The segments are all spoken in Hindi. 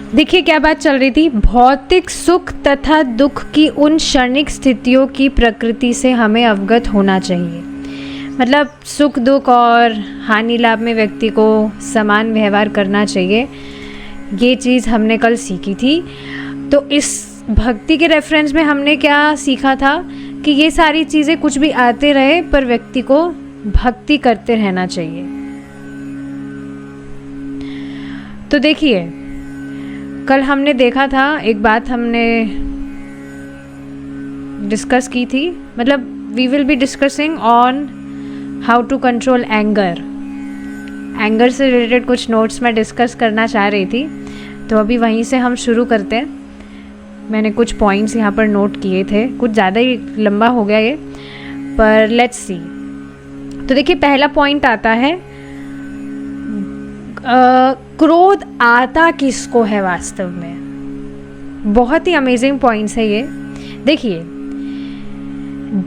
देखिए क्या बात चल रही थी, भौतिक सुख तथा दुख की उन क्षणिक स्थितियों की प्रकृति से हमें अवगत होना चाहिए। मतलब सुख दुख और हानि लाभ में व्यक्ति को समान व्यवहार करना चाहिए, ये चीज़ हमने कल सीखी थी। तो इस भक्ति के रेफरेंस में हमने क्या सीखा था कि ये सारी चीज़ें कुछ भी आते रहे पर व्यक्ति को भक्ति करते रहना चाहिए। तो देखिए कल हमने देखा था, एक बात हमने डिस्कस की थी, मतलब we will be discussing on how to control anger. Anger से रिलेटेड कुछ नोट्स मैं डिस्कस करना चाह रही थी, तो अभी वहीं से हम शुरू करते हैं। मैंने कुछ पॉइंट्स यहाँ पर नोट किए थे, कुछ ज़्यादा ही लंबा हो गया ये, पर लेट्स सी। तो देखिए पहला पॉइंट आता है, क्रोध आता किसको है वास्तव में। बहुत ही अमेजिंग पॉइंट्स है ये। देखिए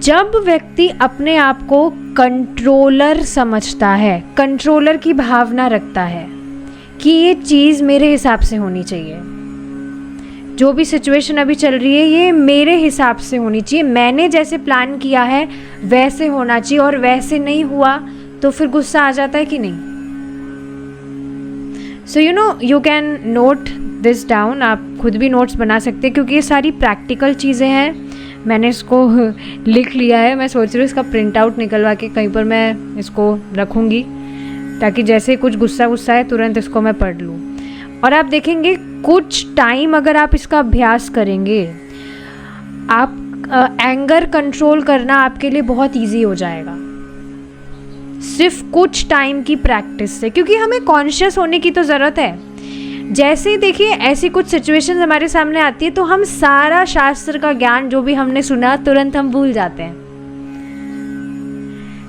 जब व्यक्ति अपने आप को कंट्रोलर समझता है, कंट्रोलर की भावना रखता है कि ये चीज़ मेरे हिसाब से होनी चाहिए, जो भी सिचुएशन अभी चल रही है ये मेरे हिसाब से होनी चाहिए, मैंने जैसे प्लान किया है वैसे होना चाहिए, और वैसे नहीं हुआ तो फिर गुस्सा आ जाता है कि नहीं। So you can note this down. आप खुद भी नोट्स बना सकते हैं क्योंकि ये सारी प्रैक्टिकल चीज़ें हैं। मैंने इसको लिख लिया है, मैं सोच रही हूँ इसका प्रिंट आउट निकलवा के कहीं पर मैं इसको रखूँगी, ताकि जैसे कुछ गुस्सा है तुरंत इसको मैं पढ़ लूँ। और आप देखेंगे कुछ टाइम अगर आप इसका अभ्यास करेंगे, आप एंगर कंट्रोल करना आपके लिए बहुत इजी हो जाएगा, सिर्फ कुछ टाइम की प्रैक्टिस से। क्योंकि हमें कॉन्शियस होने की तो ज़रूरत है। जैसे देखिए ऐसी कुछ सिचुएशंस हमारे सामने आती है तो हम सारा शास्त्र का ज्ञान जो भी हमने सुना तुरंत हम भूल जाते हैं।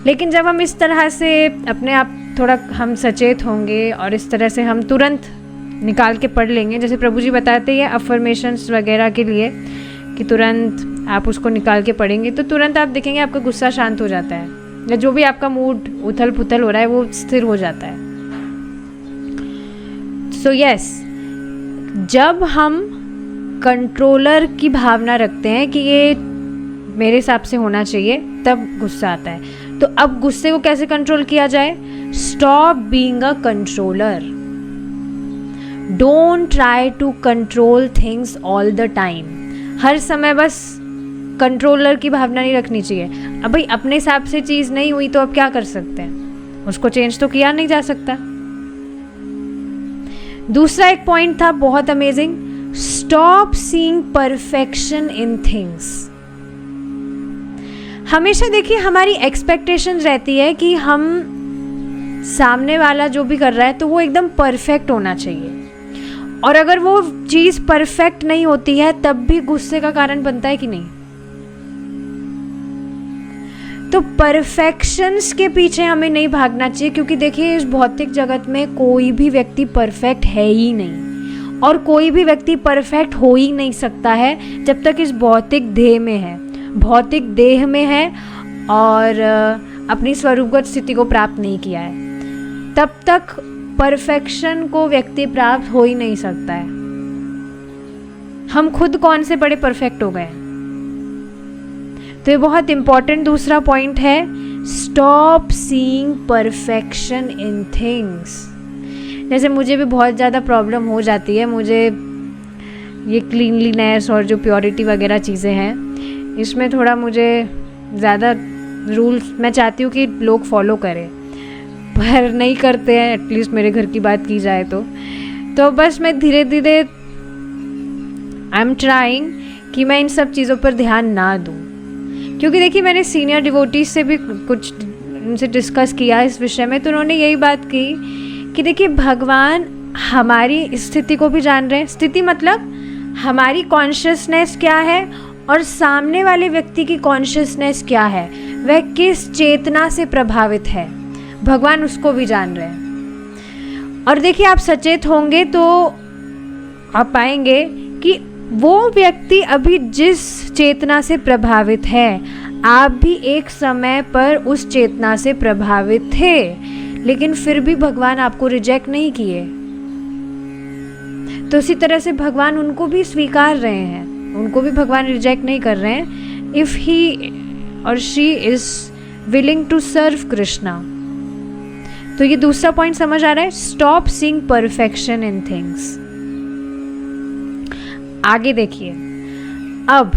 लेकिन जब हम इस तरह से अपने आप थोड़ा हम सचेत होंगे और इस तरह से हम तुरंत निकाल के पढ़ लेंगे, जैसे प्रभु जी बताते हैं अफर्मेशंस वगैरह के लिए कि तुरंत आप उसको निकाल के पढ़ेंगे तो तुरंत आप देखेंगे आपका गुस्सा शांत हो जाता है, या जो भी आपका मूड उथल पुथल हो रहा है वो स्थिर हो जाता है। सो यस, जब हम कंट्रोलर की भावना रखते हैं कि ये मेरे हिसाब से होना चाहिए तब गुस्सा आता है। तो अब गुस्से को कैसे कंट्रोल किया जाए? Stop being a controller. Don't try to control things all the time. हर समय बस कंट्रोलर की भावना नहीं रखनी चाहिए। अब भाई अपने हिसाब से चीज़ नहीं हुई तो अब क्या कर सकते हैं, उसको चेंज तो किया नहीं जा सकता। दूसरा एक पॉइंट था बहुत amazing, stop seeing perfection in things. हमेशा देखिए हमारी एक्सपेक्टेशन रहती है कि हम सामने वाला जो भी कर रहा है तो वो एकदम परफेक्ट होना चाहिए, और अगर वो चीज़ परफेक्ट नहीं होती है तब भी गुस्से का कारण बनता है कि नहीं। तो परफेक्शंस के पीछे हमें नहीं भागना चाहिए, क्योंकि देखिए इस भौतिक जगत में कोई भी व्यक्ति परफेक्ट है ही नहीं, और कोई भी व्यक्ति परफेक्ट हो ही नहीं सकता है जब तक इस भौतिक देह में है, भौतिक देह में है और अपनी स्वरूपगत स्थिति को प्राप्त नहीं किया है, तब तक परफेक्शन को व्यक्ति प्राप्त हो ही नहीं सकता है। हम खुद कौन से बड़े परफेक्ट हो गए। तो ये बहुत इम्पॉर्टेंट दूसरा पॉइंट है, stop seeing perfection in things. जैसे मुझे भी बहुत ज़्यादा प्रॉब्लम हो जाती है, मुझे ये क्लीनलीनेस और जो प्योरिटी वगैरह चीज़ें हैं इसमें थोड़ा मुझे ज़्यादा रूल्स मैं चाहती हूँ कि लोग फॉलो करें, पर नहीं करते हैं। एटलीस्ट मेरे घर की बात की जाए तो बस मैं धीरे धीरे आई एम ट्राइंग कि मैं इन सब चीज़ों पर ध्यान ना दूँ। क्योंकि देखिए मैंने सीनियर डिवोटीज से भी कुछ उनसे डिस्कस किया इस विषय में, तो उन्होंने यही बात की कि देखिए भगवान हमारी स्थिति को भी जान रहे हैं। स्थिति मतलब हमारी कॉन्शियसनेस क्या है और सामने वाले व्यक्ति की कॉन्शियसनेस क्या है, वह किस चेतना से प्रभावित है, भगवान उसको भी जान रहे हैं। और देखिए आप सचेत होंगे तो आप पाएंगे कि वो व्यक्ति अभी जिस चेतना से प्रभावित है, आप भी एक समय पर उस चेतना से प्रभावित थे, लेकिन फिर भी भगवान आपको रिजेक्ट नहीं किए। तो इसी तरह से भगवान उनको भी स्वीकार रहे हैं, उनको भी भगवान रिजेक्ट नहीं कर रहे हैं इफ़ ही और she is willing to serve Krishna. तो ये दूसरा पॉइंट समझ आ रहा है, stop seeing perfection in things. आगे देखिए, अब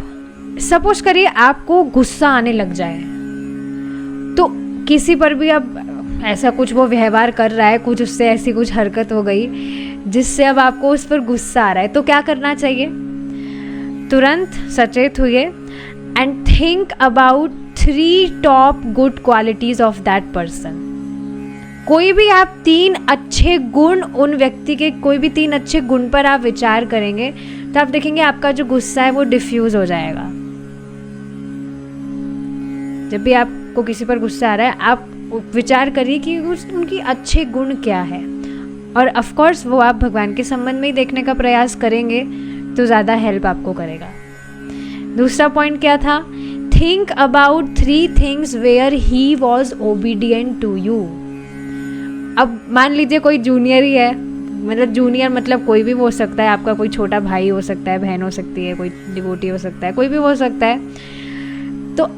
सपोज करिए आपको गुस्सा आने लग जाए, तो किसी पर भी अब ऐसा कुछ वो व्यवहार कर रहा है, कुछ उससे ऐसी कुछ हरकत हो गई जिससे अब आपको उस पर गुस्सा आ रहा है, तो क्या करना चाहिए? तुरंत सचेत हुए and think about 3 top good qualities of that person. कोई भी आप 3 अच्छे गुण उन व्यक्ति के, कोई भी 3 अच्छे गुण पर आप विचार करेंगे तो आप देखेंगे आपका जो गुस्सा है वो डिफ्यूज हो जाएगा। जब भी आपको किसी पर गुस्सा आ रहा है, आप विचार करिए कि उनकी अच्छे गुण क्या है, और ऑफ कोर्स वो आप भगवान के संबंध में ही देखने का प्रयास करेंगे तो ज़्यादा हेल्प आपको करेगा। दूसरा पॉइंट क्या था? Think about 3 things where he was obedient to you. अब मान लीजिए कोई जूनियर ही है, मतलब जूनियर मतलब कोई भी हो सकता है, आपका कोई छोटा भाई हो सकता है, बहन हो सकती है, कोई डिवोटी हो सकता है, कोई भी हो सकता है, तो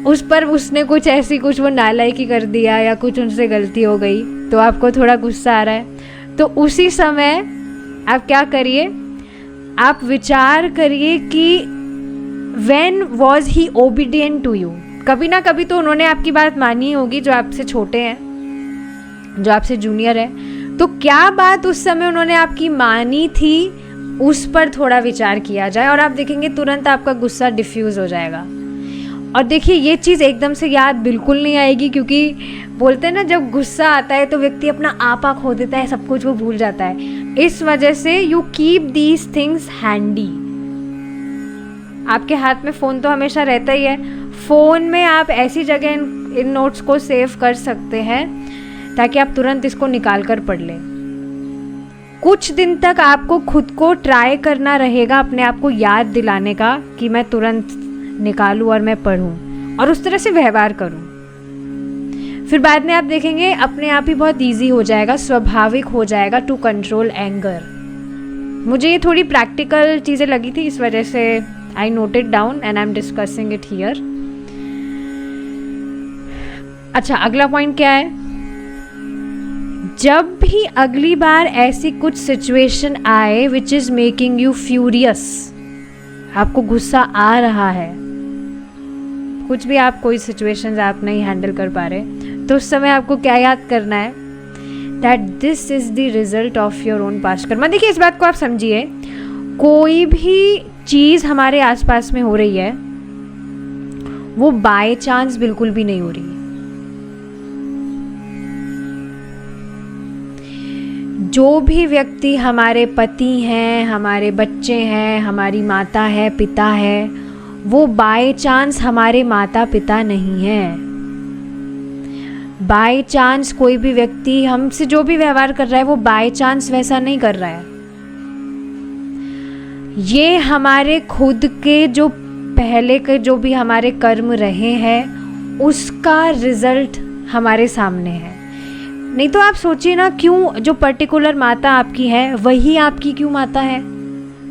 उस पर उसने कुछ ऐसी कुछ वो नालायकी कर दिया या कुछ उनसे गलती हो गई तो आपको थोड़ा गुस्सा आ रहा है, तो उसी समय आप क्या करिए, आप विचार करिए कि when was he obedient to you. कभी ना कभी तो उन्होंने आपकी बात मानी होगी, जो आपसे छोटे हैं, जो आपसे जूनियर है, तो क्या बात उस समय उन्होंने आपकी मानी थी, उस पर थोड़ा विचार किया जाए और आप देखेंगे तुरंत आपका गुस्सा डिफ्यूज़ हो जाएगा। और देखिए ये चीज़ एकदम से याद बिल्कुल नहीं आएगी, क्योंकि बोलते हैं ना जब गुस्सा आता है तो व्यक्ति अपना आपा खो देता है, सब कुछ वो भूल जाता है। इस वजह से you keep these things handy. आपके हाथ में फ़ोन तो हमेशा रहता ही है, फ़ोन में आप ऐसी जगह इन नोट्स को सेव कर सकते हैं ताकि आप तुरंत इसको निकाल कर पढ़ लें। कुछ दिन तक आपको खुद को ट्राई करना रहेगा, अपने आप को याद दिलाने का कि मैं तुरंत निकालूं और मैं पढूं और उस तरह से व्यवहार करूं। फिर बाद में आप देखेंगे अपने आप ही बहुत इजी हो जाएगा, स्वाभाविक हो जाएगा टू कंट्रोल एंगर। मुझे ये थोड़ी प्रैक्टिकल चीज़ें लगी थी, इस वजह से I note it down and I am discussing it here. अच्छा, अगला पॉइंट क्या है? जब भी अगली बार ऐसी कुछ सिचुएशन आए which is making you furious, आपको गुस्सा आ रहा है, कुछ भी आप कोई सिचुएशंस आप नहीं हैंडल कर पा रहे, तो उस समय आपको क्या याद करना है? That this is the result of your own past Karma. देखिए इस बात को आप समझिए, कोई भी चीज़ हमारे आसपास में हो रही है वो बाय चांस बिल्कुल भी नहीं हो रही। जो भी व्यक्ति हमारे पति हैं, हमारे बच्चे हैं, हमारी माता है, पिता है, वो बाय चांस हमारे माता पिता नहीं है। बाय चांस कोई भी व्यक्ति हमसे जो भी व्यवहार कर रहा है वो बाय चांस वैसा नहीं कर रहा है। ये हमारे खुद के जो पहले के जो भी हमारे कर्म रहे हैं उसका रिजल्ट हमारे सामने है। नहीं तो आप सोचिए ना, क्यों जो पर्टिकुलर माता आपकी है वही आपकी क्यों माता है?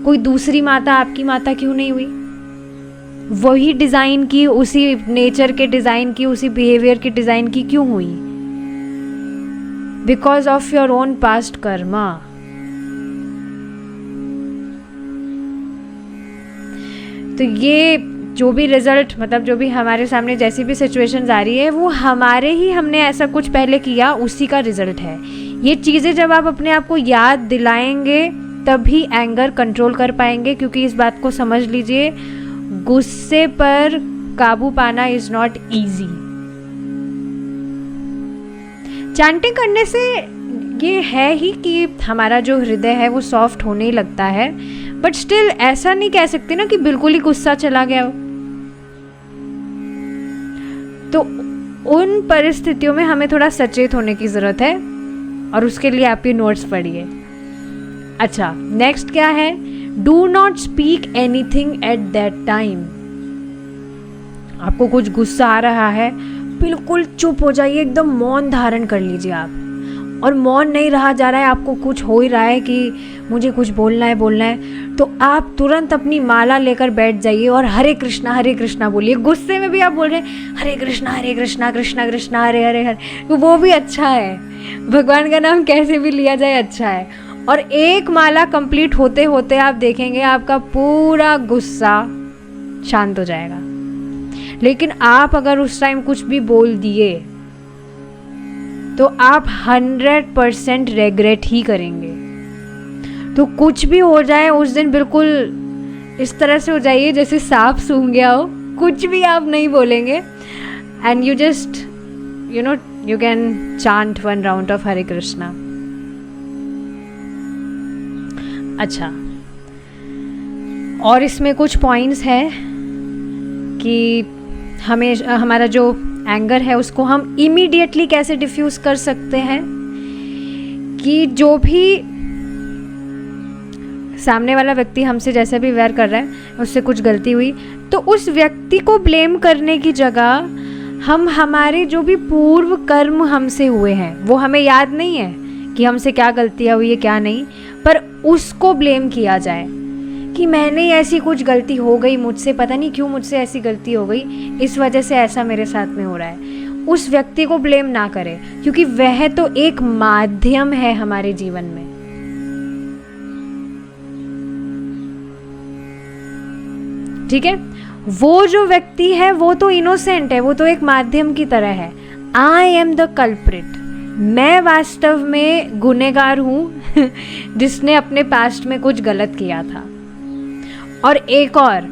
कोई दूसरी माता आपकी माता क्यों नहीं हुई? वही डिज़ाइन की, उसी नेचर के डिज़ाइन की, उसी बिहेवियर की डिज़ाइन की क्यों हुई? Because of your own past Karma. तो ये जो भी रिजल्ट, मतलब जो भी हमारे सामने जैसी भी सिचुएशंस आ रही है वो हमारे ही, हमने ऐसा कुछ पहले किया उसी का रिजल्ट है। ये चीज़ें जब आप अपने आप को याद दिलाएंगे तभी एंगर कंट्रोल कर पाएंगे, क्योंकि इस बात को समझ लीजिए, गुस्से पर काबू पाना इज नॉट ईजी। चैंटिंग करने से ये है ही कि हमारा जो हृदय है वो सॉफ्ट होने लगता है, बट स्टिल ऐसा नहीं कह सकते ना कि बिल्कुल ही गुस्सा चला गया हो। तो उन परिस्थितियों में हमें थोड़ा सचेत होने की ज़रूरत है और उसके लिए आप ये नोट्स पढ़िए। अच्छा, नेक्स्ट क्या है? Do not speak anything at that time. आपको कुछ गुस्सा आ रहा है, बिल्कुल चुप हो जाइए, एकदम मौन धारण कर लीजिए आप, और मौन नहीं रहा जा रहा है, आपको कुछ हो ही रहा है कि मुझे कुछ बोलना है, तो आप तुरंत अपनी माला लेकर बैठ जाइए और हरे कृष्णा बोलिए। गुस्से में भी आप बोल रहे हैं हरे कृष्णा कृष्णा कृष्णा हरे हरे हरे, तो वो भी अच्छा है, भगवान का नाम कैसे भी लिया जाए अच्छा है। और एक माला कंप्लीट होते होते आप देखेंगे आपका पूरा गुस्सा शांत हो जाएगा। लेकिन आप अगर उस टाइम कुछ भी बोल दिए तो आप 100% रेग्रेट ही करेंगे। तो कुछ भी हो जाए उस दिन बिल्कुल इस तरह से हो जाइए जैसे सांप सूंघ गया हो, कुछ भी आप नहीं बोलेंगे, and you just you can chant 1 round of Hare Krishna. अच्छा, और इसमें कुछ पॉइंट्स है कि हमें हमारा जो एंगर है उसको हम इमीडिएटली कैसे डिफ्यूज़ कर सकते हैं, कि जो भी सामने वाला व्यक्ति हमसे जैसे भी व्यवहार कर रहा है उससे कुछ गलती हुई तो उस व्यक्ति को ब्लेम करने की जगह हम हमारे जो भी पूर्व कर्म हमसे हुए हैं, वो हमें याद नहीं है कि हमसे क्या गलतियाँ हुई है क्या नहीं, पर उसको ब्लेम किया जाए कि मैंने ऐसी कुछ गलती हो गई मुझसे, पता नहीं क्यों मुझसे ऐसी गलती हो गई, इस वजह से ऐसा मेरे साथ में हो रहा है। उस व्यक्ति को ब्लेम ना करें, क्योंकि वह तो एक माध्यम है हमारे जीवन में। ठीक है, वो जो व्यक्ति है वो तो इनोसेंट है, वो तो एक माध्यम की तरह है। आई एम द कल्प्रिट, मैं वास्तव में गुनहगार हूँ जिसने अपने पास्ट में कुछ गलत किया था। और एक और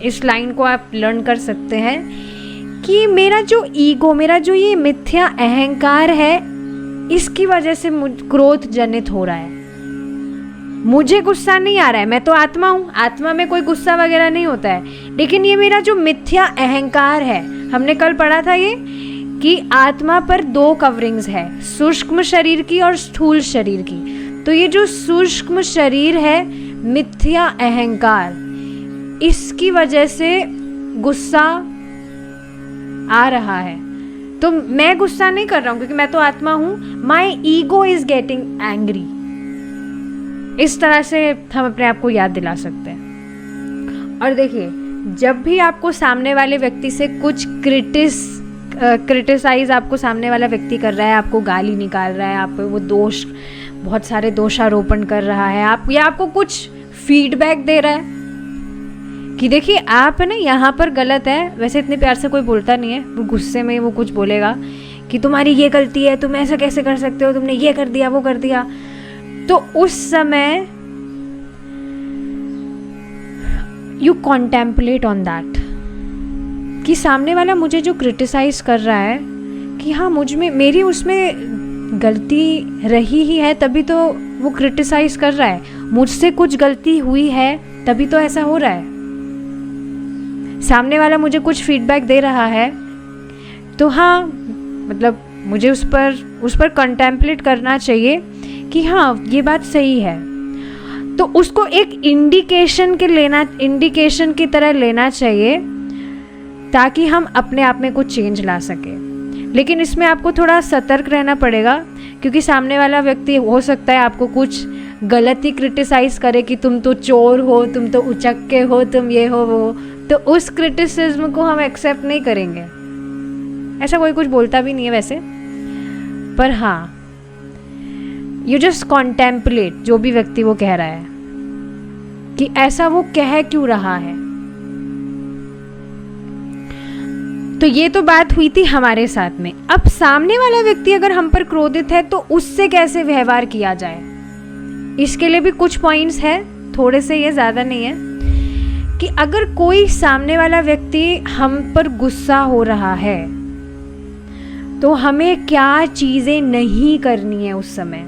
इस लाइन को आप लर्न कर सकते हैं कि मेरा जो ईगो, मेरा जो ये मिथ्या अहंकार है, इसकी वजह से क्रोध जनित हो रहा है। मुझे गुस्सा नहीं आ रहा है, मैं तो आत्मा हूँ, आत्मा में कोई गुस्सा वगैरह नहीं होता है, लेकिन ये मेरा जो मिथ्या अहंकार है, हमने कल पढ़ा था ये कि आत्मा पर 2 कवरिंग्स है, सूक्ष्म शरीर की और स्थूल शरीर की। तो ये जो सूक्ष्म शरीर है, मिथ्या अहंकार, इसकी वजह से गुस्सा आ रहा है। तो मैं गुस्सा नहीं कर रहा हूँ क्योंकि मैं तो आत्मा हूँ, my ego is getting angry. इस तरह से हम अपने आप को याद दिला सकते हैं। और देखिए, जब भी आपको सामने वाले व्यक्ति से कुछ क्रिटिसाइज आपको सामने वाला व्यक्ति कर रहा है, आपको गाली निकाल रहा है, आप वो दोष, बहुत सारे दोषारोपण कर रहा है, आप या आपको कुछ फीडबैक दे रहा है कि देखिए आप है ना यहाँ पर गलत है, वैसे इतने प्यार से कोई बोलता नहीं है, वो गुस्से में वो कुछ बोलेगा कि तुम्हारी ये गलती है, तुम ऐसा कैसे कर सकते हो, तुमने ये कर दिया वो कर दिया। तो उस समय यू कॉन्टेम्पलेट ऑन दैट कि सामने वाला मुझे जो क्रिटिसाइज कर रहा है कि हाँ मुझ में, मेरी उसमें गलती रही ही है तभी तो वो क्रिटिसाइज कर रहा है, मुझसे कुछ गलती हुई है तभी तो ऐसा हो रहा है। सामने वाला मुझे कुछ फीडबैक दे रहा है तो हाँ, मतलब मुझे उस पर कॉन्टेम्पलेट करना चाहिए कि हाँ ये बात सही है। तो उसको एक इंडिकेशन की तरह लेना चाहिए ताकि हम अपने आप में कुछ चेंज ला सके। लेकिन इसमें आपको थोड़ा सतर्क रहना पड़ेगा क्योंकि सामने वाला व्यक्ति हो सकता है आपको कुछ गलत ही क्रिटिसाइज करे कि तुम तो चोर हो, तुम तो उचक्के हो, तुम ये हो वो, तो उस क्रिटिसिज्म को हम एक्सेप्ट नहीं करेंगे। ऐसा कोई कुछ बोलता भी नहीं है वैसे, पर हाँ, यू जस्ट कॉन्टेम्पलेट जो भी व्यक्ति वो कह रहा है कि ऐसा वो कह क्यों रहा है। तो ये तो बात हुई थी हमारे साथ में। अब सामने वाला व्यक्ति अगर हम पर क्रोधित है तो उससे कैसे व्यवहार किया जाए, इसके लिए भी कुछ पॉइंट्स है, थोड़े से, ये ज़्यादा नहीं है, कि अगर कोई सामने वाला व्यक्ति हम पर गुस्सा हो रहा है तो हमें क्या चीज़ें नहीं करनी है उस समय।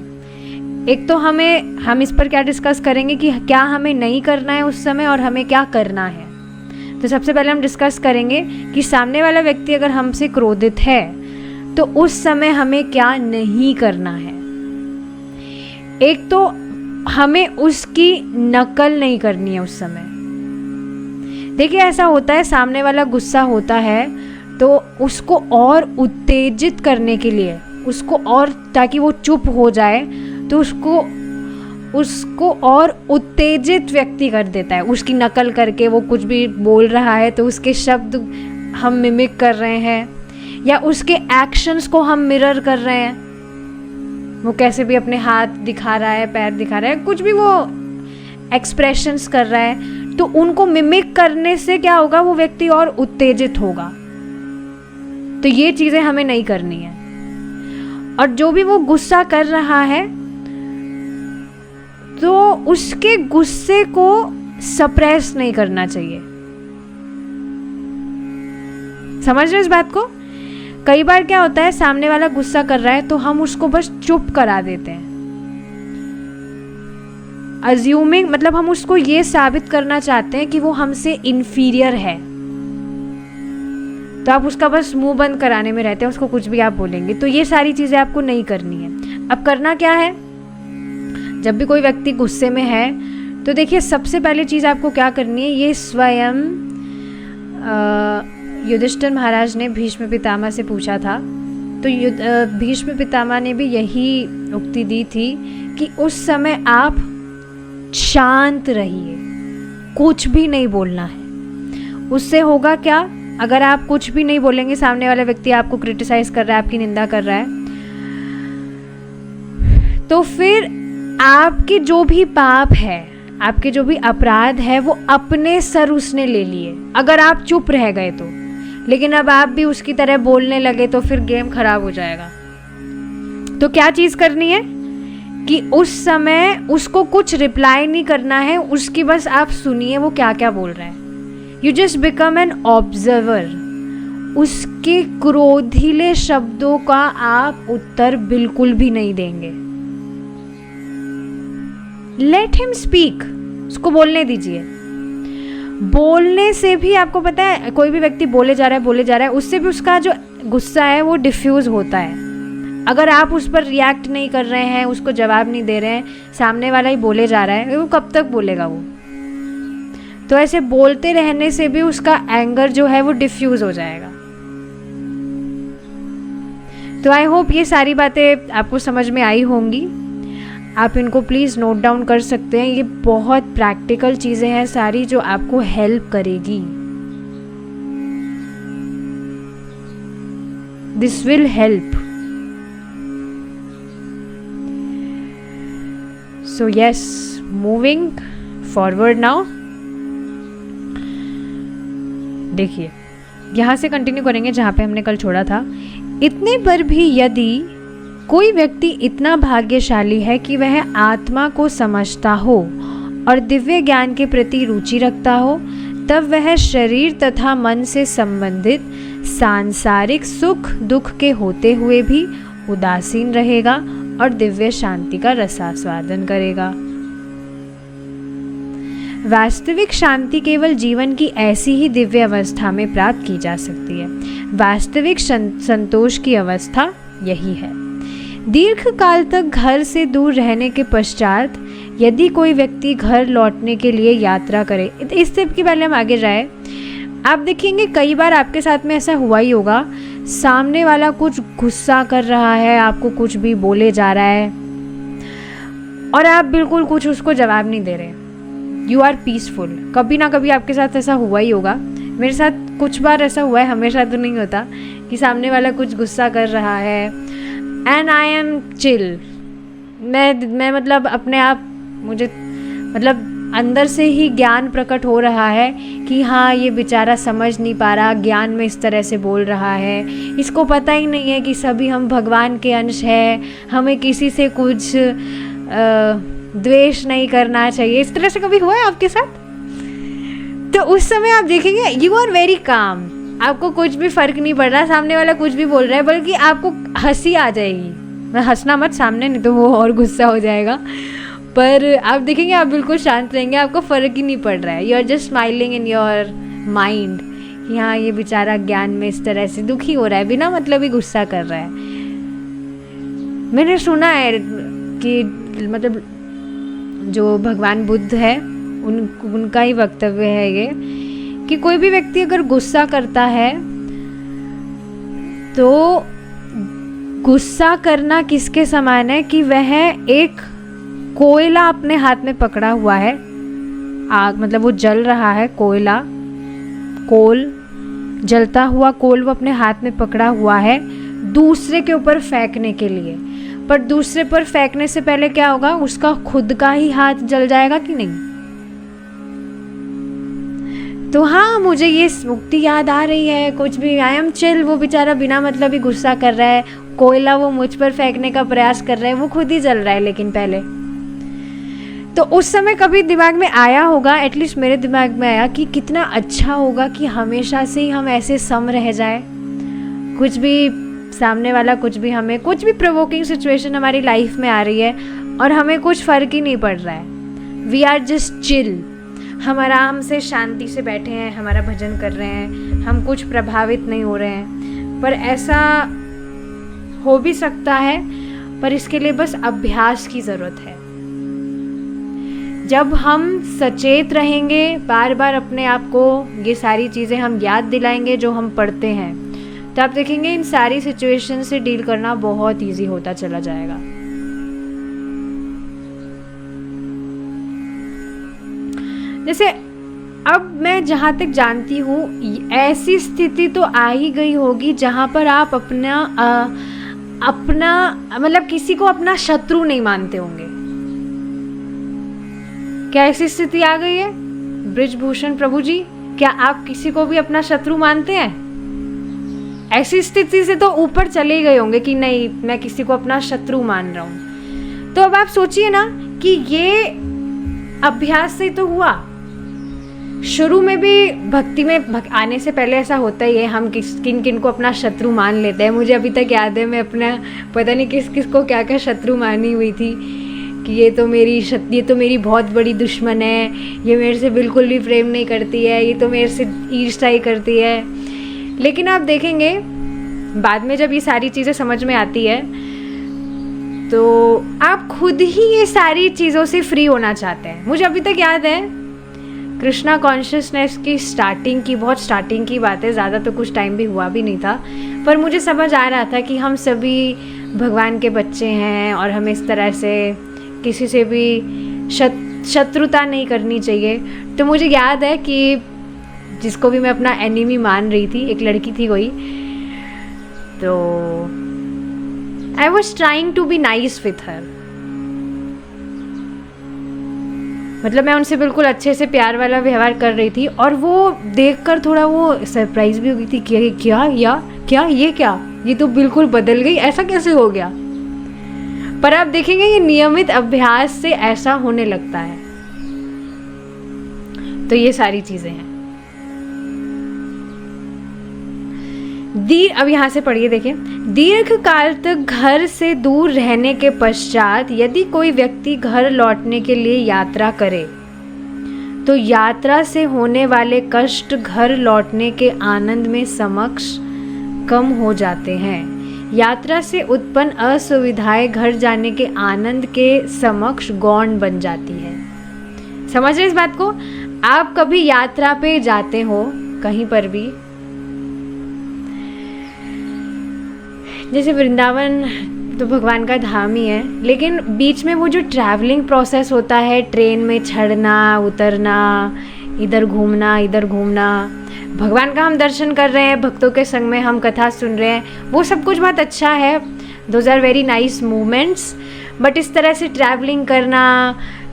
एक तो हम इस पर क्या डिस्कस करेंगे कि क्या हमें नहीं करना है उस समय और हमें क्या करना है। तो सबसे पहले हम डिस्कस करेंगे कि सामने वाला व्यक्ति अगर हमसे क्रोधित है तो उस समय हमें क्या नहीं करना है। एक तो हमें उसकी नकल नहीं करनी है उस समय। देखिए ऐसा होता है, सामने वाला गुस्सा होता है तो उसको और उत्तेजित करने के लिए उसको और, ताकि वो चुप हो जाए, तो उसको और उत्तेजित व्यक्ति कर देता है। उसकी नकल करके वो कुछ भी बोल रहा है तो उसके शब्द हम मिमिक कर रहे हैं, या उसके एक्शंस को हम मिरर कर रहे हैं। वो कैसे भी अपने हाथ दिखा रहा है, पैर दिखा रहा है, कुछ भी वो एक्सप्रेशंस कर रहा है, तो उनको मिमिक करने से क्या होगा, वो व्यक्ति और उत्तेजित होगा। तो ये चीज़ें हमें नहीं करनी है। और जो भी वो गुस्सा कर रहा है, तो उसके गुस्से को सप्रेस नहीं करना चाहिए। समझ रहे हो इस बात को? कई बार क्या होता है, सामने वाला गुस्सा कर रहा है तो हम उसको बस चुप करा देते हैं, अज्यूमिंग, मतलब हम उसको ये साबित करना चाहते हैं कि वो हमसे इंफीरियर है। तो आप उसका बस मुंह बंद कराने में रहते हैं, उसको कुछ भी आप बोलेंगे। तो ये सारी चीज़ें आपको नहीं करनी है। अब करना क्या है, जब भी कोई व्यक्ति गुस्से में है तो देखिए, सबसे पहली चीज़ आपको क्या करनी है, ये स्वयं युधिष्ठिर महाराज ने भीष्म पितामह से पूछा था। तो भीष्म पितामह ने भी यही उक्ति दी थी कि उस समय आप शांत रहिए, कुछ भी नहीं बोलना है। उससे होगा क्या, अगर आप कुछ भी नहीं बोलेंगे, सामने वाला व्यक्ति आपको क्रिटिसाइज कर रहा है, आपकी निंदा कर रहा है, तो फिर आपके जो भी पाप है, आपके जो भी अपराध है, वो अपने सर उसने ले लिए, अगर आप चुप रह गए तो। लेकिन अब आप भी उसकी तरह बोलने लगे तो फिर गेम खराब हो जाएगा। तो क्या चीज़ करनी है कि उस समय उसको कुछ रिप्लाई नहीं करना है, उसकी बस आप सुनिए वो क्या क्या बोल रहा है। You just become an observer. उसके क्रोधीले शब्दों का आप उत्तर बिल्कुल भी नहीं देंगे। लेट हिम स्पीक, उसको बोलने दीजिए। बोलने से भी आपको पता है, कोई भी व्यक्ति बोले जा रहा है, उससे भी उसका जो गुस्सा है वो डिफ्यूज होता है। अगर आप उस पर रिएक्ट नहीं कर रहे हैं, उसको जवाब नहीं दे रहे हैं, सामने वाला ही बोले जा रहा है, वो कब तक बोलेगा वो। तो ऐसे बोलते रहने से भी उसका एंगर जो है वो डिफ्यूज हो जाएगा। तो आई होप ये सारी बातें आपको समझ में आई होंगी। आप इनको प्लीज़ नोट डाउन कर सकते हैं। ये बहुत प्रैक्टिकल चीज़ें हैं सारी, जो आपको हेल्प करेगी। This will help. So yes, moving forward now. देखिए, यहाँ से कंटिन्यू करेंगे जहाँ पे हमने कल छोड़ा था। इतने पर भी यदि कोई व्यक्ति इतना भाग्यशाली है कि वह आत्मा को समझता हो और दिव्य ज्ञान के प्रति रुचि रखता हो, तब वह शरीर तथा मन से संबंधित सांसारिक सुख दुख के होते हुए भी उदासीन रहेगा और दिव्य शांति का रसास्वादन करेगा। वास्तविक शांति केवल जीवन की ऐसी ही दिव्य अवस्था में प्राप्त की जा सकती है। वास्तविक संतोष की अवस्था यही है। दीर्घ काल तक घर से दूर रहने के पश्चात यदि कोई व्यक्ति घर लौटने के लिए यात्रा करे, इस स्टेप की पहले हम आगे जाए, आप देखेंगे कई बार आपके साथ में ऐसा हुआ ही होगा, सामने वाला कुछ गुस्सा कर रहा है, आपको कुछ भी बोले जा रहा है और आप बिल्कुल कुछ उसको जवाब नहीं दे रहे। You are peaceful. कभी ना कभी आपके साथ ऐसा हुआ ही होगा। मेरे साथ कुछ बार ऐसा हुआ है, हमेशा तो नहीं होता, कि सामने वाला कुछ गुस्सा कर रहा है एंड आई एम चिल। मैं मतलब अपने आप, मुझे मतलब अंदर से ही ज्ञान प्रकट हो रहा है कि हाँ, ये बेचारा समझ नहीं पा रहा, ज्ञान में इस तरह से बोल रहा है, इसको पता ही नहीं है कि सभी हम भगवान के अंश हैं, हमें किसी से कुछ द्वेष नहीं करना चाहिए। इस तरह से कभी हुआ है आपके साथ? तो उस समय आप देखेंगे यू आर वेरी काम, आपको कुछ भी फर्क नहीं पड़ रहा, सामने वाला कुछ भी बोल रहा है, बल्कि आपको हंसी आ जाएगी। मैं हंसना मत सामने, नहीं तो वो और गुस्सा हो जाएगा। पर आप देखेंगे आप बिल्कुल शांत रहेंगे, आपको फ़र्क ही नहीं पड़ रहा है। You are just smiling in your mind कि हाँ, ये बेचारा ज्ञान में इस तरह से दुखी हो रहा है, बिना मतलब ही गुस्सा कर रहा है। मैंने सुना है कि मतलब जो भगवान बुद्ध है उनका ही वक्तव्य है ये, कि कोई भी व्यक्ति अगर गुस्सा करता है तो गुस्सा करना किसके समान है कि वह एक कोयला अपने हाथ में पकड़ा हुआ है, आग मतलब वो जल रहा है, कोयला, कोल, जलता हुआ कोल वो अपने हाथ में पकड़ा हुआ है दूसरे के ऊपर फेंकने के लिए। पर दूसरे पर फेंकने से पहले क्या होगा, उसका खुद का ही हाथ जल जाएगा कि नहीं। तो हाँ, मुझे ये मुक्ति याद आ रही है, कुछ भी आई एम चिल, वो बेचारा बिना मतलब ही गुस्सा कर रहा है, कोयला वो मुझ पर फेंकने का प्रयास कर रहा है, वो खुद ही जल रहा है लेकिन पहले। तो उस समय कभी दिमाग में आया होगा, एटलीस्ट मेरे दिमाग में आया कि कितना अच्छा होगा कि हमेशा से ही हम ऐसे सम रह जाए, कुछ भी सामने वाला कुछ भी हमें कुछ भी प्रोवोकिंग सिचुएशन हमारी लाइफ में आ रही है और हमें कुछ फ़र्क ही नहीं पड़ रहा है, वी आर जस्ट चिल, हम आराम से शांति से बैठे हैं, हमारा भजन कर रहे हैं, हम कुछ प्रभावित नहीं हो रहे हैं। पर ऐसा हो भी सकता है, पर इसके लिए बस अभ्यास की ज़रूरत है। जब हम सचेत रहेंगे, बार बार अपने आप को ये सारी चीज़ें हम याद दिलाएंगे जो हम पढ़ते हैं, तो आप देखेंगे इन सारी सिचुएशन से डील करना बहुत ईजी होता चला जाएगा। जैसे अब मैं जहाँ तक जानती हूँ, ऐसी स्थिति तो आ ही गई होगी जहाँ पर आप अपना मतलब किसी को अपना शत्रु नहीं मानते होंगे। क्या ऐसी स्थिति आ गई है ब्रिजभूषण प्रभु जी? क्या आप किसी को भी अपना शत्रु मानते हैं? ऐसी स्थिति से तो ऊपर चले गए होंगे कि नहीं, मैं किसी को अपना शत्रु मान रहा हूँ। तो अब आप सोचिए ना कि ये अभ्यास से तो हुआ। शुरू में भी भक्ति में आने से पहले ऐसा होता ही है, हम किन किन को अपना शत्रु मान लेते हैं। मुझे अभी तक याद है, मैं अपना पता नहीं किस किस को क्या क्या शत्रु मानी हुई थी कि ये तो मेरी बहुत बड़ी दुश्मन है, ये मेरे से बिल्कुल भी प्रेम नहीं करती है, ये तो मेरे से ईर्ष्या ही करती है। लेकिन आप देखेंगे बाद में जब ये सारी चीज़ें समझ में आती है तो आप खुद ही ये सारी चीज़ों से फ्री होना चाहते हैं। मुझे अभी तक याद है कृष्णा कॉन्शियसनेस की बहुत स्टार्टिंग की बात है, ज़्यादा तो कुछ टाइम भी हुआ भी नहीं था, पर मुझे समझ आ रहा था कि हम सभी भगवान के बच्चे हैं और हमें इस तरह से किसी से भी शत्रुता नहीं करनी चाहिए। तो मुझे याद है कि जिसको भी मैं अपना एनिमी मान रही थी, एक लड़की थी कोई, तो I was trying to be nice with her, मतलब मैं उनसे बिल्कुल अच्छे से प्यार वाला व्यवहार कर रही थी और वो देखकर थोड़ा वो सरप्राइज भी हो गई थी कि क्या ये तो बिल्कुल बदल गई, ऐसा कैसे हो गया। पर आप देखेंगे ये नियमित अभ्यास से ऐसा होने लगता है। तो ये सारी चीजें हैं। अब यहाँ से पढ़िए, देखिए, दीर्घ काल तक घर से दूर रहने के पश्चात यदि कोई व्यक्ति घर लौटने के लिए यात्रा करे तो यात्रा से होने वाले कष्ट घर लौटने के आनंद में समक्ष कम हो जाते हैं। यात्रा से उत्पन्न असुविधाएं घर जाने के आनंद के समक्ष गौण बन जाती है। समझ रहे इस बात को? आप कभी यात्रा पे जाते हो कहीं पर भी, जैसे वृंदावन तो भगवान का धाम ही है, लेकिन बीच में वो जो ट्रैवलिंग प्रोसेस होता है, ट्रेन में चढ़ना उतरना, इधर घूमना, भगवान का हम दर्शन कर रहे हैं, भक्तों के संग में हम कथा सुन रहे हैं, वो सब कुछ बहुत अच्छा है, those are very nice movements. But इस तरह से ट्रैवलिंग करना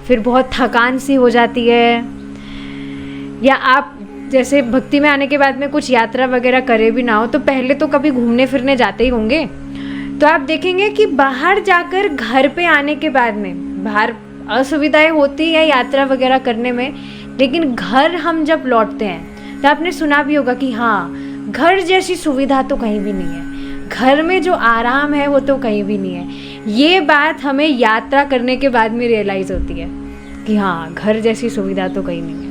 फिर बहुत थकान सी हो जाती है। या आप जैसे भक्ति में आने के बाद में कुछ यात्रा वगैरह करे भी ना हो तो पहले तो कभी घूमने फिरने जाते ही होंगे, तो आप देखेंगे कि बाहर जाकर घर पे आने के बाद में बाहर असुविधाएं होती है यात्रा वगैरह करने में, लेकिन घर हम जब लौटते हैं तो आपने सुना भी होगा कि हाँ, घर जैसी सुविधा तो कहीं भी नहीं है, घर में जो आराम है वो तो कहीं भी नहीं है। ये बात हमें यात्रा करने के बाद में रियलाइज़ होती है कि हाँ, घर जैसी सुविधा तो कहीं नहीं है।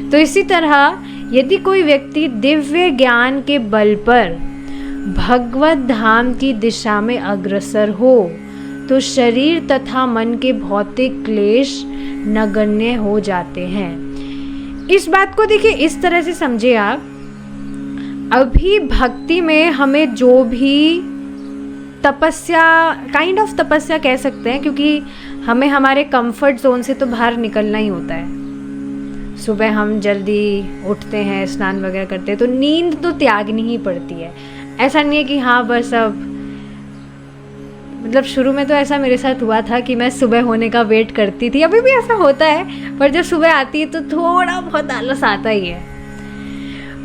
तो इसी तरह यदि कोई व्यक्ति दिव्य ज्ञान के बल पर भगवत धाम की दिशा में अग्रसर हो तो शरीर तथा मन के भौतिक क्लेश नगण्य हो जाते हैं। इस बात को देखिए इस तरह से समझे आप, अभी भक्ति में हमें जो भी तपस्या, काइंड ऑफ तपस्या कह सकते हैं, क्योंकि हमें हमारे कंफर्ट जोन से तो बाहर निकलना ही होता है। सुबह हम जल्दी उठते हैं, स्नान वगैरह करते हैं, तो नींद तो त्यागनी ही पड़ती है। ऐसा नहीं है कि हाँ बस अब, मतलब शुरू में तो ऐसा मेरे साथ हुआ था कि मैं सुबह होने का वेट करती थी, अभी भी ऐसा होता है, पर जब सुबह आती है तो थोड़ा बहुत आलस आता ही है।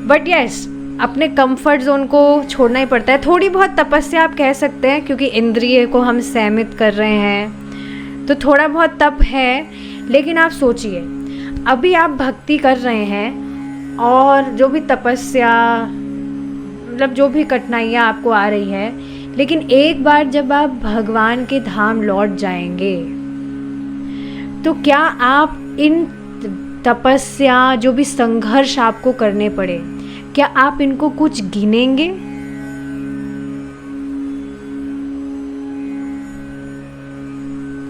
बट यस, अपने कंफर्ट जोन को छोड़ना ही पड़ता है। थोड़ी बहुत तपस्या आप कह सकते हैं, क्योंकि इंद्रिय को हम संयमित कर रहे हैं, तो थोड़ा बहुत तप है। लेकिन आप सोचिए, अभी आप भक्ति कर रहे हैं और जो भी तपस्या, मतलब जो भी कठिनाइयाँ आपको आ रही है, लेकिन एक बार जब आप भगवान के धाम लौट जाएंगे, तो क्या आप इन तपस्या, जो भी संघर्ष आपको करने पड़े, क्या आप इनको कुछ गिनेंगे?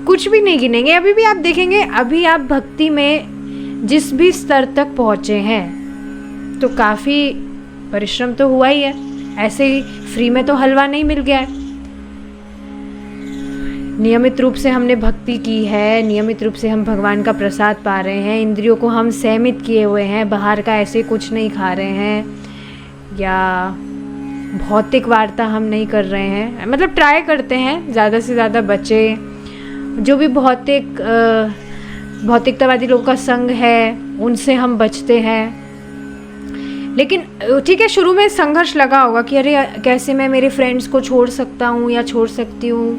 कुछ भी नहीं गिनेंगे। अभी भी आप देखेंगे, अभी आप भक्ति में जिस भी स्तर तक पहुंचे हैं, तो काफ़ी परिश्रम तो हुआ ही है। ऐसे ही फ्री में तो हलवा नहीं मिल गया है। नियमित रूप से हमने भक्ति की है, नियमित रूप से हम भगवान का प्रसाद पा रहे हैं, इंद्रियों को हम संयमित किए हुए हैं, बाहर का ऐसे कुछ नहीं खा रहे हैं, या भौतिक वार्ता हम नहीं कर रहे हैं। मतलब ट्राई करते हैं ज़्यादा से ज़्यादा बचे, जो भी भौतिकतावादी लोगों का संग है उनसे हम बचते हैं। लेकिन ठीक है, शुरू में संघर्ष लगा होगा कि अरे कैसे मैं मेरे फ्रेंड्स को छोड़ सकता हूँ या छोड़ सकती हूँ,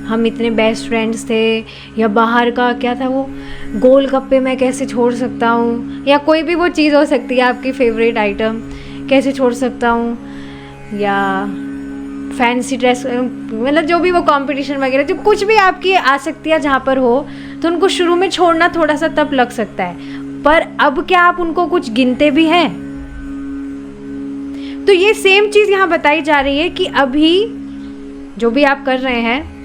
हम इतने बेस्ट फ्रेंड्स थे, या बाहर का क्या था वो गोलगप्पे मैं कैसे छोड़ सकता हूँ, या कोई भी वो चीज़ हो सकती है आपकी फेवरेट आइटम, कैसे छोड़ सकता हूँ, या फैंसी ड्रेस, मतलब जो भी वो कंपटीशन वगैरह, जो कुछ भी आपकी आसक्तियाँ जहाँ पर हो, तो उनको शुरू में छोड़ना थोड़ा सा तब लग सकता है। पर अब क्या आप उनको कुछ गिनते भी हैं? तो ये सेम चीज़ यहाँ बताई जा रही है कि अभी जो भी आप कर रहे हैं,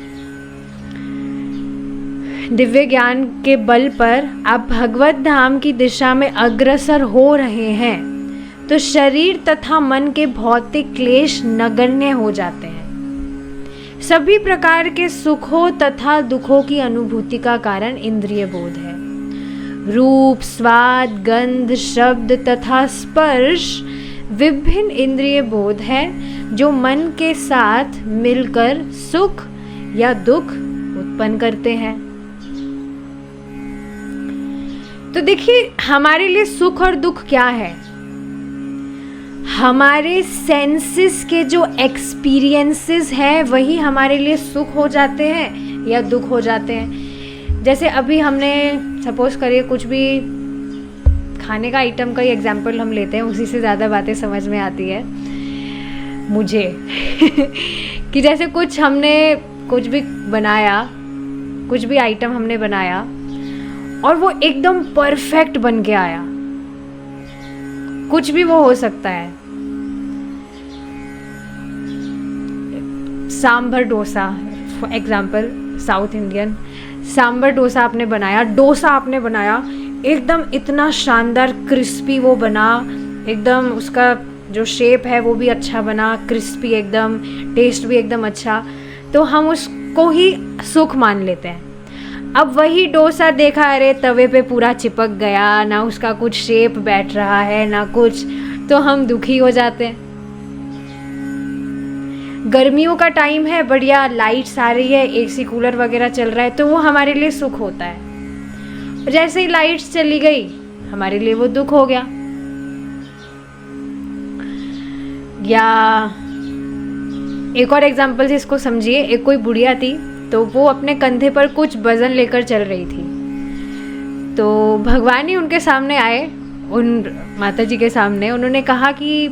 दिव्य ज्ञान के बल पर आप भगवत धाम की दिशा में अग्रसर हो रहे हैं, तो शरीर तथा मन के भौतिक क्लेश नगण्य हो जाते हैं। सभी प्रकार के सुखों तथा दुखों की अनुभूति का कारण इंद्रिय बोध है। रूप, स्वाद, गंध, शब्द तथा स्पर्श विभिन्न इंद्रिय बोध है, जो मन के साथ मिलकर सुख या दुख उत्पन्न करते हैं। तो देखिए, हमारे लिए सुख और दुख क्या है? हमारे सेंसेस के जो एक्सपीरियंसेस हैं वही हमारे लिए सुख हो जाते हैं या दुख हो जाते हैं। जैसे अभी हमने सपोज करिए कुछ भी खाने का आइटम का ही एग्जाम्पल हम लेते हैं, उसी से ज़्यादा बातें समझ में आती है मुझे कि जैसे कुछ भी बनाया, कुछ भी आइटम हमने बनाया और वो एकदम परफेक्ट बन के आया। कुछ भी वो हो सकता है, sambar dosa for example, south Indian sambar dosa आपने बनाया, डोसा आपने बनाया, एकदम इतना शानदार क्रिस्पी वो बना, एकदम उसका जो शेप है वो भी अच्छा बना, क्रिस्पी एकदम, टेस्ट भी एकदम अच्छा, तो हम उसको ही सुख मान लेते हैं। अब वही डोसा देखा, अरे तवे पे पूरा चिपक गया, ना उसका कुछ शेप बैठ रहा है ना कुछ, तो हम दुखी हो जाते हैं। गर्मियों का टाइम है, बढ़िया लाइट्स आ रही है, एसी कूलर वगैरह चल रहा है, तो वो हमारे लिए सुख होता है। जैसे ही लाइट्स चली गई, हमारे लिए वो दुख हो गया। या एक और एग्जांपल से इसको समझिए, एक कोई बुढ़िया थी, तो वो अपने कंधे पर कुछ वजन लेकर चल रही थी, तो भगवान ही उनके सामने आए, उन माता जी के सामने। उन्होंने कहा कि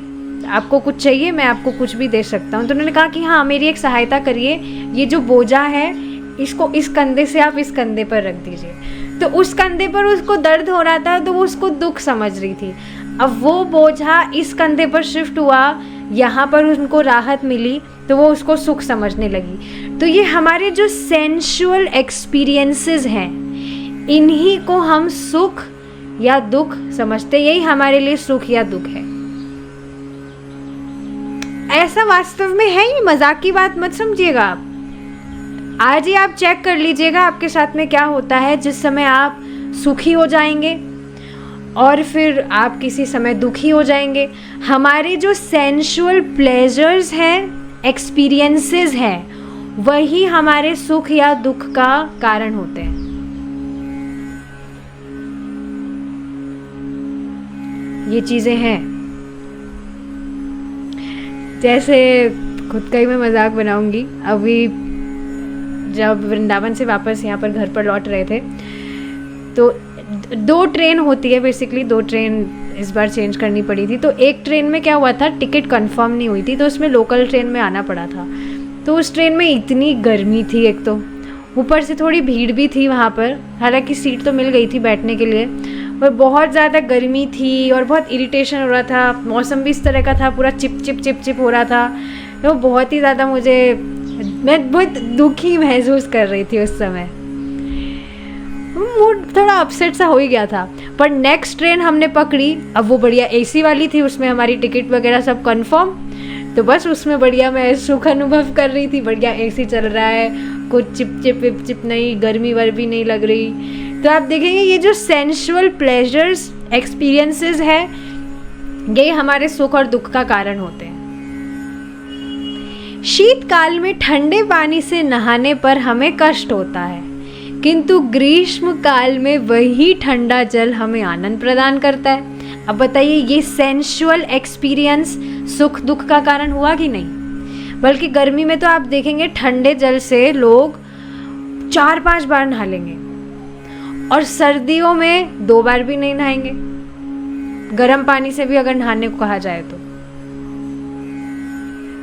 आपको कुछ चाहिए, मैं आपको कुछ भी दे सकता हूँ। तो उन्होंने कहा कि हाँ, मेरी एक सहायता करिए, ये जो बोझा है इसको इस कंधे से आप इस कंधे पर रख दीजिए। तो उस कंधे पर उसको दर्द हो रहा था, तो वो उसको दुख समझ रही थी। अब वो बोझा इस कंधे पर शिफ्ट हुआ, यहाँ पर उनको राहत मिली, तो वो उसको सुख समझने लगी। तो ये हमारे जो सेंशुअल एक्सपीरियंसेस हैं, इन्हीं को हम सुख या दुख समझते, यही हमारे लिए सुख या दुख है। ऐसा वास्तव में है, ये मजाक की बात मत समझिएगा आप। आज ही आप चेक कर लीजिएगा आपके साथ में क्या होता है जिस समय आप सुखी हो जाएंगे और फिर आप किसी समय दुखी हो जाएंगे। हमारे जो सेंसुअल प्लेजर्स हैं, एक्सपीरियंसेस हैं, वही हमारे सुख या दुख का कारण होते हैं। ये चीज़ें हैं। जैसे खुद का ही मैं मजाक बनाऊंगी, अभी जब वृंदावन से वापस यहाँ पर घर पर लौट रहे थे तो 2 ट्रेन होती है बेसिकली, 2 ट्रेन इस बार चेंज करनी पड़ी थी। तो एक ट्रेन में क्या हुआ था, टिकट कंफर्म नहीं हुई थी, तो उसमें लोकल ट्रेन में आना पड़ा था। तो उस ट्रेन में इतनी गर्मी थी, एक तो ऊपर से थोड़ी भीड़ भी थी वहाँ पर, हालांकि सीट तो मिल गई थी बैठने के लिए, पर बहुत ज़्यादा गर्मी थी और बहुत इरिटेशन हो रहा था। मौसम भी इस तरह का था, पूरा चिप चिप चिप चिप हो रहा था। तो बहुत ही ज़्यादा मैं बहुत दुखी महसूस कर रही थी उस समय, मूड थोड़ा अपसेट सा हो ही गया था। पर नेक्स्ट ट्रेन हमने पकड़ी, अब वो बढ़िया एसी वाली थी, उसमें हमारी टिकट वगैरह सब कंफर्म, तो बस उसमें बढ़िया मैं सुख अनुभव कर रही थी। बढ़िया एसी चल रहा है, कुछ चिप चिप चिप नहीं, गर्मी वर्मी नहीं लग रही। तो आप देखेंगे ये जो सेंसुअल प्लेजर्स, एक्सपीरियंसेस है, ये हमारे सुख और दुख का कारण होते हैं। शीतकाल में ठंडे पानी से नहाने पर हमें कष्ट होता है, किंतु ग्रीष्म काल में वही ठंडा जल हमें आनंद प्रदान करता है। अब बताइए, ये सेंसुअल एक्सपीरियंस सुख दुख का कारण हुआ कि नहीं? बल्कि गर्मी में तो आप देखेंगे ठंडे जल से लोग 4-5 बार नहा लेंगे, और सर्दियों में 2 बार भी नहीं नहाएंगे, गर्म पानी से भी अगर नहाने को कहा जाए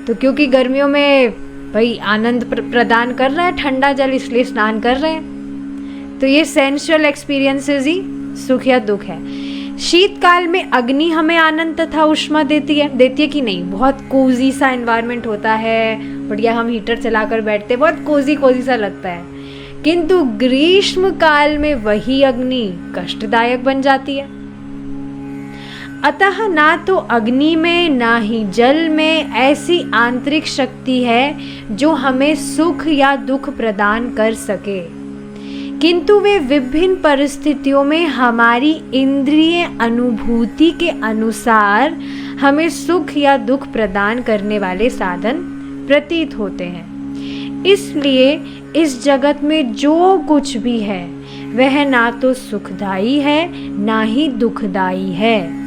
तो क्योंकि गर्मियों में भाई आनंद प्रदान कर रहा है ठंडा जल, इसलिए स्नान कर रहे हैं। तो ये सेंसुअल एक्सपीरियंसेस ही सुख या दुख है। शीतकाल में अग्नि हमें आनंद तथा उष्मा देती है कि नहीं? बहुत कोजी सा एनवायरनमेंट होता है, बढ़िया हम हीटर चलाकर बैठते हैं, बहुत कोजी सा लगता है। किंतु ग्रीष्म काल में वही अग्नि कष्टदायक बन जाती है। अतः ना तो अग्नि में ना ही जल में ऐसी आंतरिक शक्ति है जो हमें सुख या दुख प्रदान कर सके, किंतु वे विभिन्न परिस्थितियों में हमारी इंद्रिय अनुभूति के अनुसार हमें सुख या दुख प्रदान करने वाले साधन प्रतीत होते हैं। इसलिए इस जगत में जो कुछ भी है वह ना तो सुखदायी है ना ही दुखदायी है।